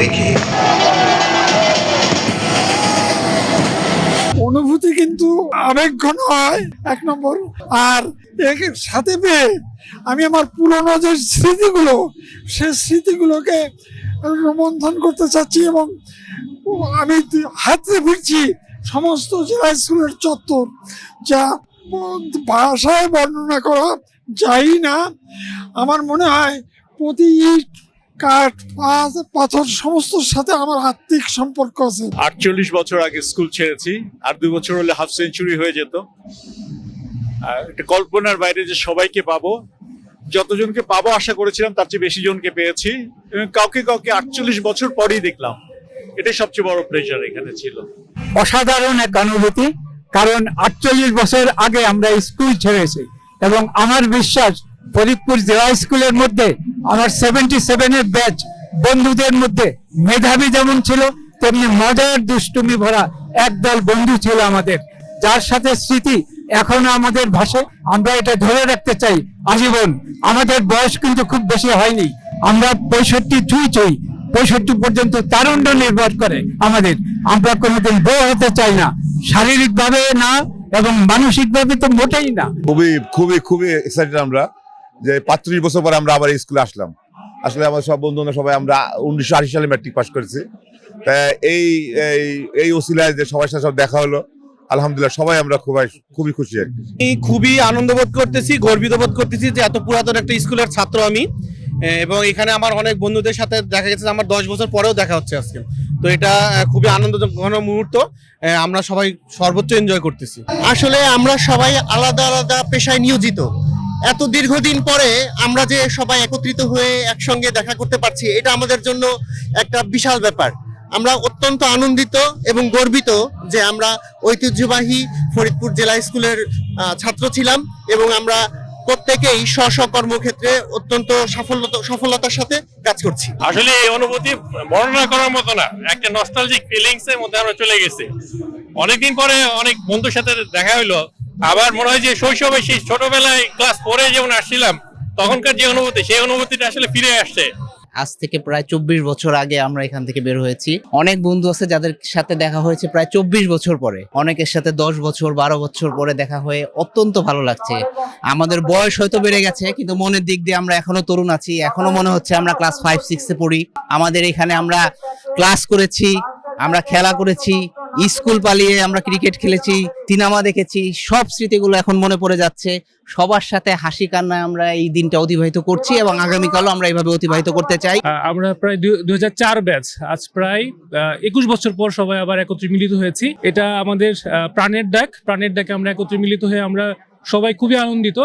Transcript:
দেখে। অনুভূতি কিন্তু আবেগঘন হয় এক নম্বর, আর এর সাথে পেয়ে আমি আমার পুরনো যে স্মৃতিগুলো, সেই স্মৃতিগুলোকে রোমন্থন করতে চাচ্ছি এবং আমি হাতে ফিরছি সমস্ত জেলা স্কুলের চত্বর, যা ভাষায় বর্ণনা করা যায় না। আমার মনে হয় প্রতি ইট, কাঠ, পাথর সমস্তর সাথে আমার আত্মিক সম্পর্ক আছে। 48 বছর আগে স্কুল ছেড়েছি, আর 2 বছর হলে হাফ সেঞ্চুরি হয়ে যেত। এটা কল্পনার বাইরে যে সবাইকে পাবো, যতজনকে পাবো আশা করেছিলাম তার চেয়ে বেশি জনকে পেয়েছি, এবং কাউকে 48 বছর পরেই দেখলাম। এটাই সবচেয়ে বড় প্লেজার এখানে ছিল। অসাধারণ এক অনুভূতি, কারণ 48 বছর আগে আমরা স্কুল ছেড়েছি এবং আমার বিশ্বাস ফরিদপুর জেলা স্কুলের মধ্যে আমার 77-এর ব্যাচ বন্ধুদের মধ্যে মেধাবী যেমন ছিল, তেমনি মজার দুষ্টুমি ভরা একদল বন্ধু ছিল আমাদের, যার সাথে স্মৃতি এখনো আমাদের ভাষায়। আমরা এটা ধরে রাখতে চাই আজীবন। আমাদের বয়স কিন্তু খুব বেশি হয়নি, আমরা 65 পর্যন্ত তারুণ্য নির্ভর করে আমাদের। আমরা কোনোদিন বড় হতে চাই না, শারীরিক ভাবে না এবং মানসিক ভাবে তো মোটেই না। খুবই খুবই খুবই এক্সাইটেড আমরা যে 35 বছর পরে আমরা আবার স্কুলে আসলাম। আসলে আমার সব বন্ধুরা সবাই আমরা 1980 সালে ম্যাট্রিক পাস করেছি। এই ওসিলায় যে সবার সাথে সব দেখা হলো, আলহামদুলিল্লাহ সবাই আমরা খুবই খুশি আর কি। খুবই আনন্দ বোধ করতেছি, গর্বিত বোধ করতেছি যে এত পুরাতন একটা স্কুলের ছাত্র আমি, এবং এখানে আমার অনেক বন্ধুদের সাথে দেখা গেছে আমার 10 বছর পরেও দেখা হচ্ছে আজকে। তো এটা খুবই আনন্দঘন মুহূর্ত, আমরা সবাই সর্বোচ্চ এনজয় করতেছি। আসলে আমরা সবাই আলাদা আলাদা পেশায় নিয়োজিত, এত দীর্ঘদিন পরে আমরা যে সবাই একত্রিত হয়ে একসঙ্গে দেখা করতে পারছি, এটা আমাদের জন্য একটা বিশাল ব্যাপার। আমরা অত্যন্ত আনন্দিত এবং গর্বিত যে আমরা ঐতিহ্যবাহী ফরিদপুর জেলা স্কুলের ছাত্র ছিলাম, এবং আমরা প্রত্যেকেই স্ব কর্মক্ষেত্রে অত্যন্ত সফলতার সাথে কাজ করছি। আসলে এই অনুভূতি বর্ণনা করার মতো না, একটা নস্টালজিক ফিলিংস এর মধ্যে আমরা চলে গেছি। অনেকদিন পরে অনেক বন্ধুর সাথে দেখা হইলো, আবার মনে হয় যে শৈশবে সেই ছোটবেলায় ক্লাস 4-এ যেমন আসছিলাম তখনকার যে অনুভূতি, সেই অনুভূতিটা আসলে ফিরে আসছে। আজ থেকে প্রায় 24 বছর আগে আমরা এখান থেকে বের হয়েছি। অনেক বন্ধু আছে যাদের সাথে দেখা হয়েছে প্রায় 24 বছর পরে, অনেকের সাথে 10 বছর 12 বছর পরে দেখা হয়ে অত্যন্ত ভালো লাগছে। আমাদের বয়স হয়তো বেড়ে গেছে, কিন্তু মনের দিক দিয়ে আমরা এখনো তরুণ আছি। এখনো মনে হচ্ছে আমরা ক্লাস 5-6-এ পড়ি। আমাদের এখানে আমরা ক্লাস করেছি, আমরা খেলা করেছি, স্কুল পালিয়ে আমরা ক্রিকেট খেলেছি, সিনেমা দেখেছি। সব স্মৃতিগুলো এখন মনে পড়ে যাচ্ছে। সবার সাথে হাসি কান্নায় আমরা এই দিনটা অতিবাহিত করছি এবং আগামীকালও আমরা এইভাবে অতিবাহিত করতে চাই। আমরা প্রায় 2004 ব্যাচ, আজ প্রায় 21 বছর পর সবাই আবার একত্রে মিলিত হয়েছি। এটা আমাদের প্রাণের ডাকে আমরা একত্রে মিলিত হয়ে আমরা সবাই খুবই আনন্দিত।